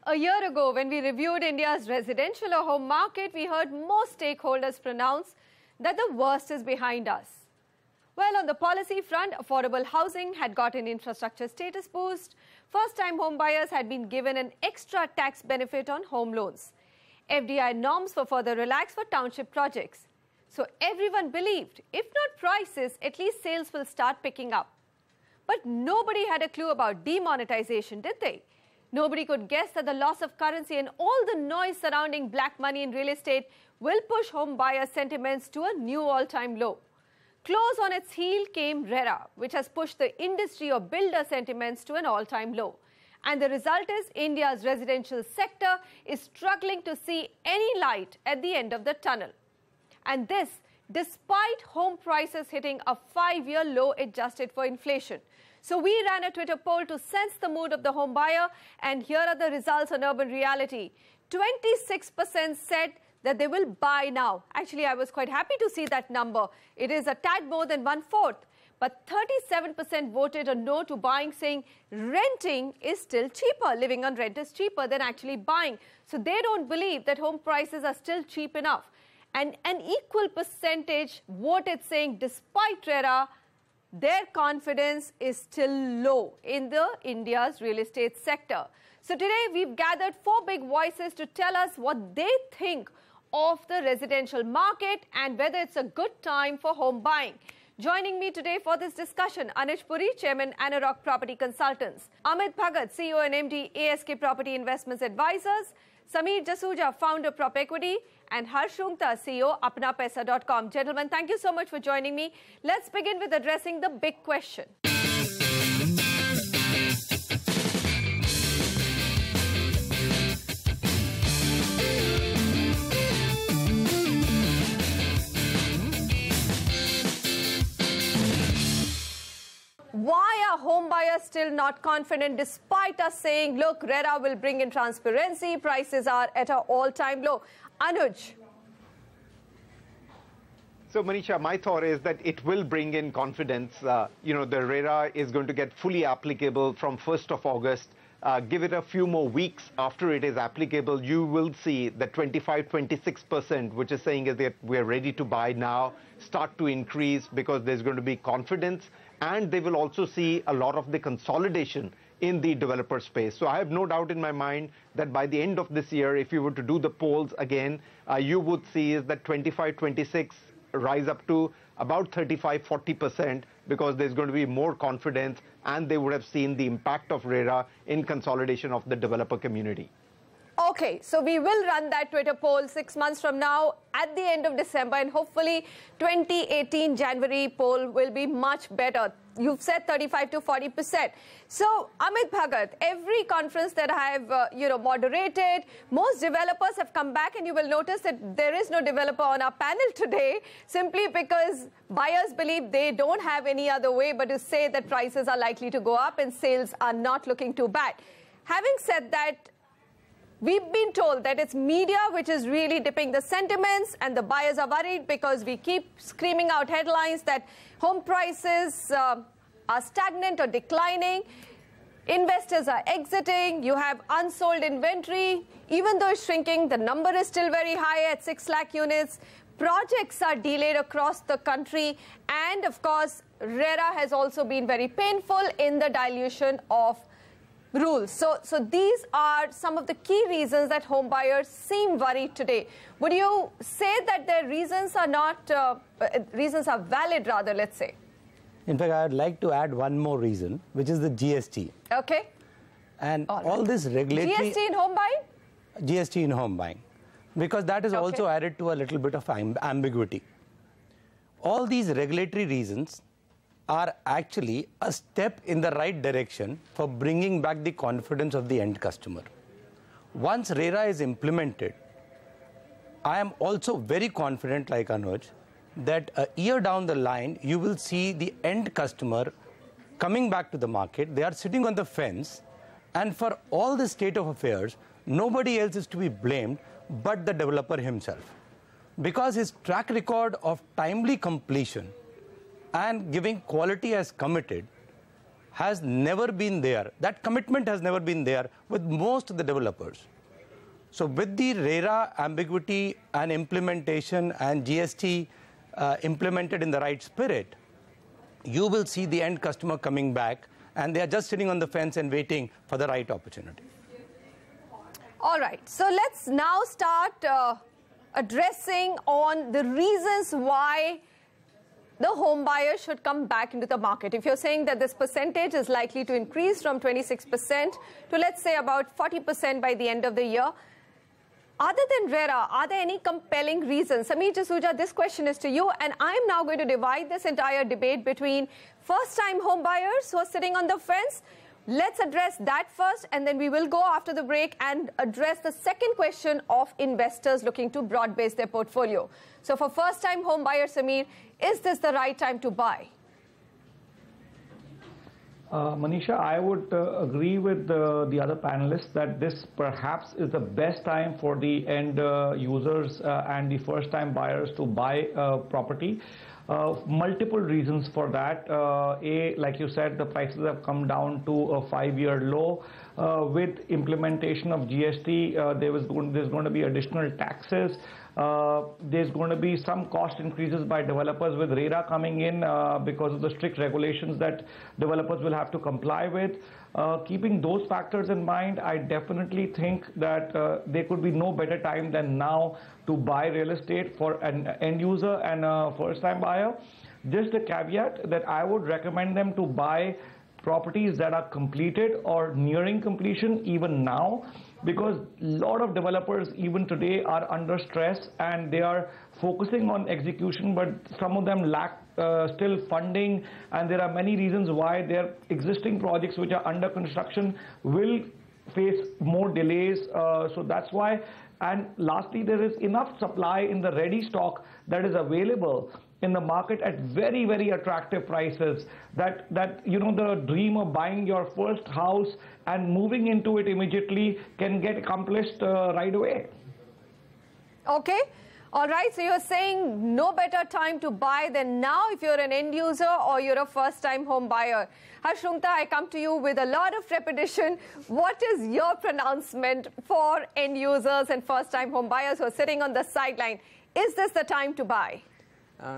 A year ago, when we reviewed India's residential or home market, we heard most stakeholders pronounce that the worst is behind us. Well, on the policy front, affordable housing had got an infrastructure status boost. First-time home buyers had been given an extra tax benefit on home loans. FDI norms were further relaxed for township projects. So everyone believed, if not prices, at least sales will start picking up. But nobody had a clue about demonetization, did they? Nobody could guess that the loss of currency and all the noise surrounding black money in real estate will push home buyer sentiments to a new all-time low. Close on its heel came RERA, which has pushed the industry or builder sentiments to an all-time low. And the result is India's residential sector is struggling to see any light at the end of the tunnel. And this, despite home prices hitting a 5-year low adjusted for inflation. So we ran a Twitter poll to sense the mood of the home buyer, and here are the results on Urban Reality. 26% said that they will buy now. Actually, I was quite happy to see that number. It is a tad more than 1/4. But 37% voted a no to buying, saying renting is still cheaper. Living on rent is cheaper than actually buying. So they don't believe that home prices are still cheap enough. And an equal percentage voted saying despite RERA, their confidence is still low in the India's real estate sector. So today we've gathered 4 big voices to tell us what they think of the residential market and whether it's a good time for home buying. Joining me today for this discussion, Anuj Puri, Chairman, Anurag Property Consultants; Amit Bhagat, CEO and MD, ASK Property Investments Advisors; Sameer Jasuja, Founder, Prop Equity; and Harsh Shungta, CEO, ApnaPaisa.com. Gentlemen, thank you so much for joining me. Let's begin with addressing the big question. Why are home buyers still not confident despite us saying, look, RERA will bring in transparency, prices are at an all-time low? Anuj. So, Manisha, my thought is that it will bring in confidence. The RERA is going to get fully applicable from 1st of August. Give it a few more weeks after it is applicable, you will see that 25-26%, which is saying is that we're ready to buy now, start to increase because there's going to be confidence. And they will also see a lot of the consolidation in the developer space. So I have no doubt in my mind that by the end of this year, if you were to do the polls again, you would see is that 25-26 rise up to about 35-40% because there's going to be more confidence and they would have seen the impact of RERA in consolidation of the developer community. Okay, so we will run that Twitter poll 6 months from now at the end of December, and hopefully 2018 January poll will be much better. You've said 35 to 40%. So, Amit Bhagat, every conference that I have moderated, most developers have come back, and you will notice that there is no developer on our panel today simply because buyers believe they don't have any other way but to say that prices are likely to go up and sales are not looking too bad. Having said that, we've been told that it's media which is really dipping the sentiments, and the buyers are worried because we keep screaming out headlines that home prices are stagnant or declining. Investors are exiting. You have unsold inventory. Even though it's shrinking, the number is still very high at 6 lakh units. Projects are delayed across the country. And of course, RERA has also been very painful in the dilution of rules. So these are some of the key reasons that home buyers seem worried today. Would you say that their reasons are not, reasons are valid rather, let's say? In fact, I would like to add one more reason, which is the GST. Okay. And all this regulatory... GST in home buying? GST in home buying. Because that is also added to a little bit of ambiguity. All these regulatory reasons are actually a step in the right direction for bringing back the confidence of the end customer. Once RERA is implemented, I am also very confident, like Anuj, that a year down the line, you will see the end customer coming back to the market. They are sitting on the fence, and for all the state of affairs, nobody else is to be blamed but the developer himself. Because his track record of timely completion and giving quality as committed has never been there. That commitment has never been there with most of the developers. So with the RERA ambiguity and implementation and GST implemented in the right spirit, you will see the end customer coming back, and they are just sitting on the fence and waiting for the right opportunity. All right, so let's now start addressing on the reasons why the home buyers should come back into the market. If you're saying that this percentage is likely to increase from 26% to, let's say, about 40% by the end of the year, other than RERA, are there any compelling reasons? Sameer Jasuja, this question is to you, and I'm now going to divide this entire debate between first-time home buyers who are sitting on the fence. Let's address that first, and then we will go after the break and address the second question of investors looking to broad-base their portfolio. So for first-time home buyers, Sameer, is this the right time to buy? Manisha, I would agree with the other panelists that this perhaps is the best time for the end users and the first-time buyers to buy property. Multiple reasons for that. Like you said, the prices have come down to a 5-year low. With implementation of GST, there's going to be additional taxes. There's going to be some cost increases by developers with RERA coming in because of the strict regulations that developers will have to comply with. Keeping those factors in mind, I definitely think that there could be no better time than now to buy real estate for an end user and a first-time buyer. Just a caveat that I would recommend them to buy properties that are completed or nearing completion even now, because a lot of developers even today are under stress and they are focusing on execution, but some of them lack still funding, and there are many reasons why their existing projects which are under construction will face more delays. So that's why. And lastly, there is enough supply in the ready stock that is available in the market at very, very attractive prices that you know, the dream of buying your first house and moving into it immediately can get accomplished right away. Okay. All right, so you're saying no better time to buy than now if you're an end user or you're a first-time home buyer. Harshumta, I come to you with a lot of repetition. What is your pronouncement for end users and first-time home buyers who are sitting on the sideline? Is this the time to buy?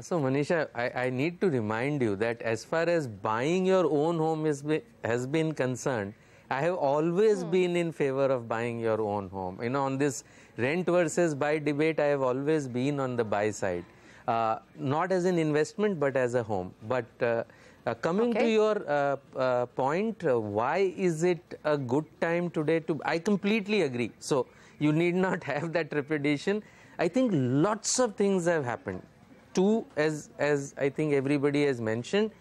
So, Manisha, I need to remind you that as far as buying your own home has been concerned, I have always been in favor of buying your own home. You know, on this rent versus buy debate, I have always been on the buy side. Not as an investment, but as a home. But coming to your point, why is it a good time today to... I completely agree. So, you need not have that trepidation. I think lots of things have happened. Two, as I think everybody has mentioned,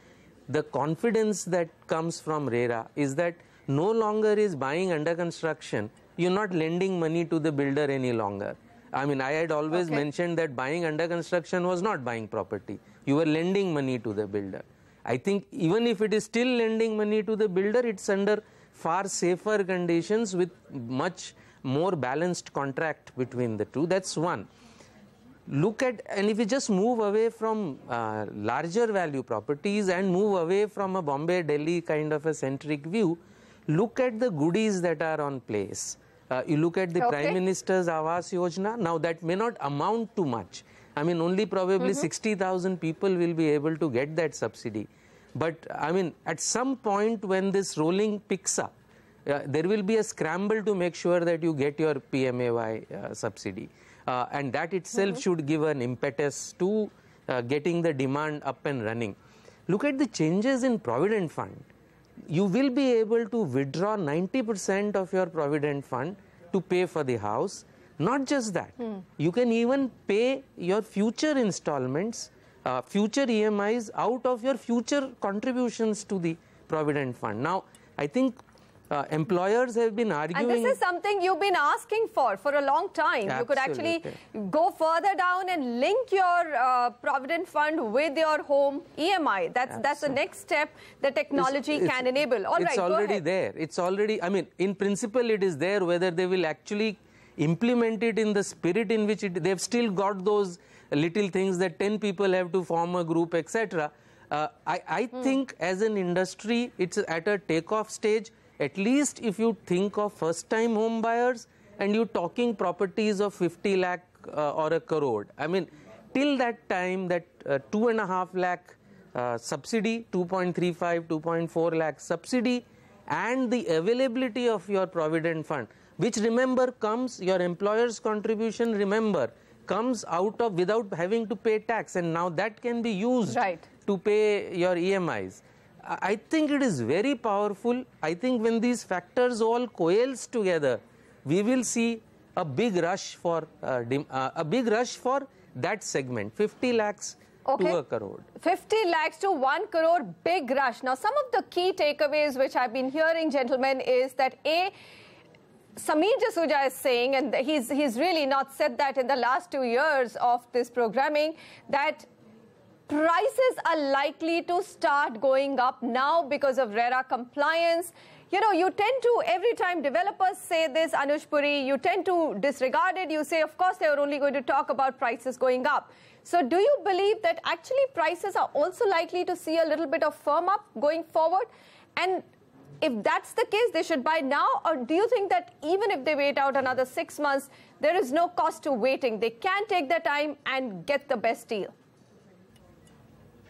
the confidence that comes from RERA is that no longer is buying under construction, you're not lending money to the builder any longer. I mean, I had always mentioned that buying under construction was not buying property. You were lending money to the builder. I think even if it is still lending money to the builder, it's under far safer conditions with much more balanced contract between the two. That's one. Look at, and if you just move away from larger value properties and move away from a Bombay, Delhi kind of a centric view, look at the goodies that are on place. You look at the Prime Minister's Awas Yojana. Now that may not amount to much. I mean, only probably 60,000 people will be able to get that subsidy. But I mean, at some point when this rolling picks up, there will be a scramble to make sure that you get your PMAY subsidy. And that itself should give an impetus to getting the demand up and running. Look at the changes in Provident Fund. You will be able to withdraw 90% of your Provident Fund to pay for the house. Not just that, you can even pay your future installments, future EMIs out of your future contributions to the Provident Fund. Now, I think employers have been arguing... And this is something you've been asking for a long time. Absolutely. You could actually go further down and link your Provident Fund with your home EMI. That's the next step that technology can enable. All right, it's already there. It's already, I mean, in principle it is there. Whether they will actually implement it in the spirit in which they've still got those little things that 10 people have to form a group, etc. I think as an industry, it's at a takeoff stage. At least if you think of first-time home buyers and you're talking properties of 50 lakh or a crore. I mean, till that time, that 2.5 lakh subsidy, 2.35, 2.4 lakh subsidy, and the availability of your provident fund, which remember comes, your employer's contribution, remember, comes out of without having to pay tax, and now that can be used to pay your EMIs. I think it is very powerful. I think when these factors all coalesce together, we will see a big rush for that segment, 50 lakhs to a crore. 50 lakhs to 1 crore, big rush. Now, some of the key takeaways which I've been hearing, gentlemen, is that Sameer Jasuja is saying, and he's really not said that in the last 2 years of this programming, that prices are likely to start going up now because of RERA compliance. You know, you tend to, every time developers say this, Anush Puri, you tend to disregard it. You say, of course, they are only going to talk about prices going up. So do you believe that actually prices are also likely to see a little bit of firm up going forward? And if that's the case, they should buy now? Or do you think that even if they wait out another 6 months, there is no cost to waiting? They can take their time and get the best deal?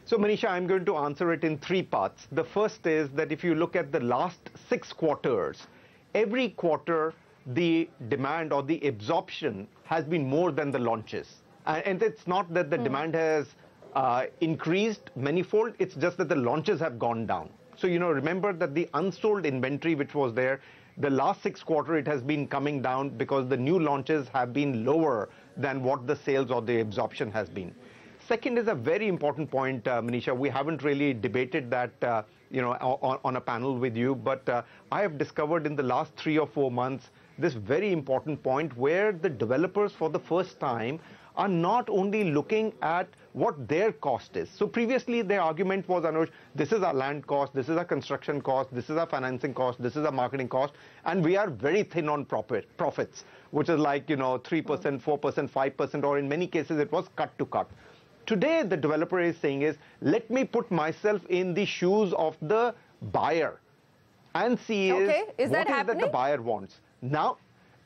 So, Manisha, I'm going to answer it in 3 parts. The first is that if you look at the last 6 quarters, every quarter the demand or the absorption has been more than the launches. And it's not that the demand has increased manifold, it's just that the launches have gone down. So, you know, remember that the unsold inventory which was there, the last 6 quarters it has been coming down because the new launches have been lower than what the sales or the absorption has been. Second is a very important point, Manisha. We haven't really debated that, you know, on a panel with you, but I have discovered in the last 3 or 4 months this very important point where the developers for the first time are not only looking at what their cost is. So previously their argument was, Anush, this is our land cost, this is our construction cost, this is our financing cost, this is our marketing cost, and we are very thin on profits, which is like, you know, 3%, 4%, 5%, or in many cases it was cut to cut. Today, the developer is saying is, let me put myself in the shoes of the buyer and see what is that the buyer wants. Now,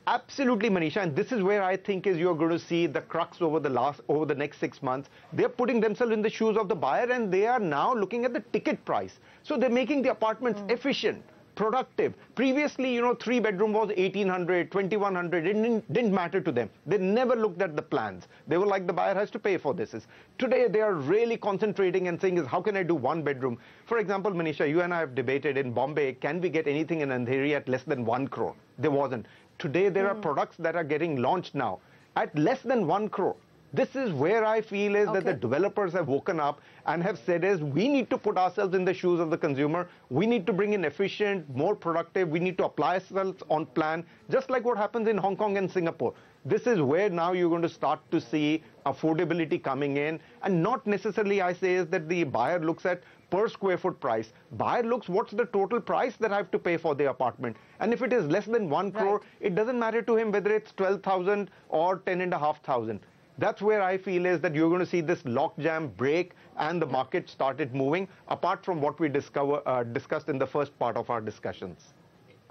absolutely, Manisha, and this is where I think is you're going to see the crux over the next 6 months. They're putting themselves in the shoes of the buyer, and they are now looking at the ticket price. So they're making the apartments efficient, productive. Previously, you know, 3-bedroom was 1,800, 2,100. It didn't matter to them. They never looked at the plans. They were like, the buyer has to pay for this. Today, they are really concentrating and saying, how can I do 1 bedroom? For example, Manisha, you and I have debated in Bombay, can we get anything in Andheri at less than 1 crore? There wasn't. Today, there are products that are getting launched now at less than 1 crore. This is where I feel is that the developers have woken up and have said is we need to put ourselves in the shoes of the consumer. We need to bring in efficient, more productive. We need to apply ourselves on plan, just like what happens in Hong Kong and Singapore. This is where now you're going to start to see affordability coming in, and not necessarily I say is that the buyer looks at per square foot price. Buyer looks what's the total price that I have to pay for the apartment. And if it is less than 1 crore, it doesn't matter to him whether it's 12,000 or 10,500. That's where I feel is that you're going to see this lockjam break and the market started moving, apart from what we discussed in the first part of our discussions.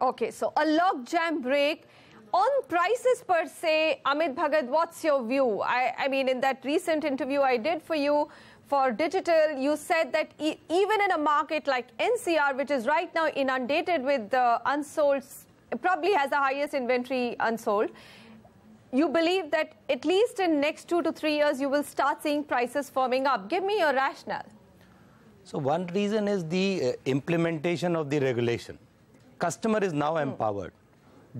Okay, so a lockjam break. On prices per se, Amit Bhagat, what's your view? I mean, in that recent interview I did for you for digital, you said that even in a market like NCR, which is right now inundated with unsold, probably has the highest inventory unsold, you believe that at least in next 2 to 3 years, you will start seeing prices firming up. Give me your rationale. So one reason is the implementation of the regulation. Customer is now empowered.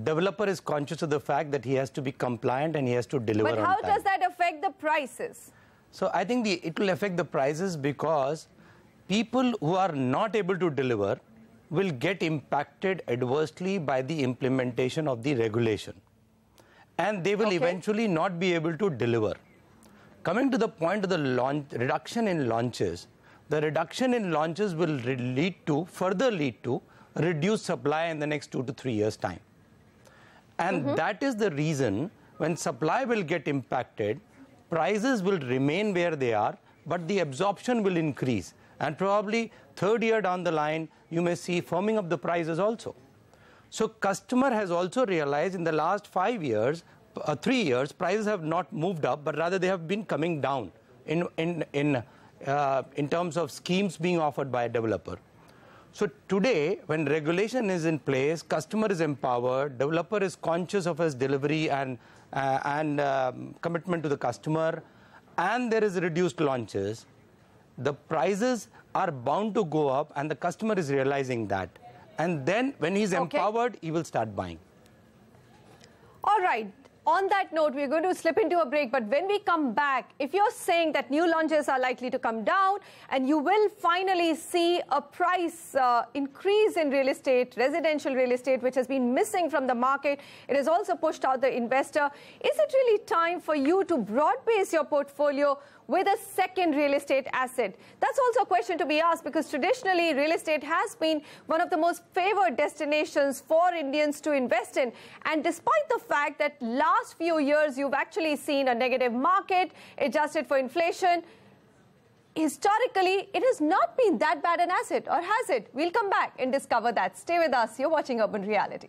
Developer is conscious of the fact that he has to be compliant and he has to deliver on time. But how does that affect the prices? So I think it will affect the prices because people who are not able to deliver will get impacted adversely by the implementation of the regulation. And they will eventually not be able to deliver. Coming to the point of the reduction in launches, the reduction in launches will further lead to reduced supply in the next 2 to 3 years' time. And that is the reason when supply will get impacted, prices will remain where they are, but the absorption will increase. And probably third year down the line, you may see firming of the prices also. So customer has also realized in the last 5 years, 3 years, prices have not moved up, but rather they have been coming down in terms of schemes being offered by a developer. So today, when regulation is in place, customer is empowered, developer is conscious of his delivery and commitment to the customer, and there is reduced launches, the prices are bound to go up, and the customer is realizing that. And then when he's empowered, he will start buying. All right. On that note, we're going to slip into a break, but when we come back, if you're saying that new launches are likely to come down and you will finally see a price increase in real estate, residential real estate, which has been missing from the market, it has also pushed out the investor. Is it really time for you to broad base your portfolio with a second real estate asset? That's also a question to be asked, because traditionally real estate has been one of the most favored destinations for Indians to invest in. And despite the fact that last few years you've actually seen a negative market adjusted for inflation, historically it has not been that bad an asset, or has it? We'll come back and discover that. Stay with us. You're watching Urban Reality.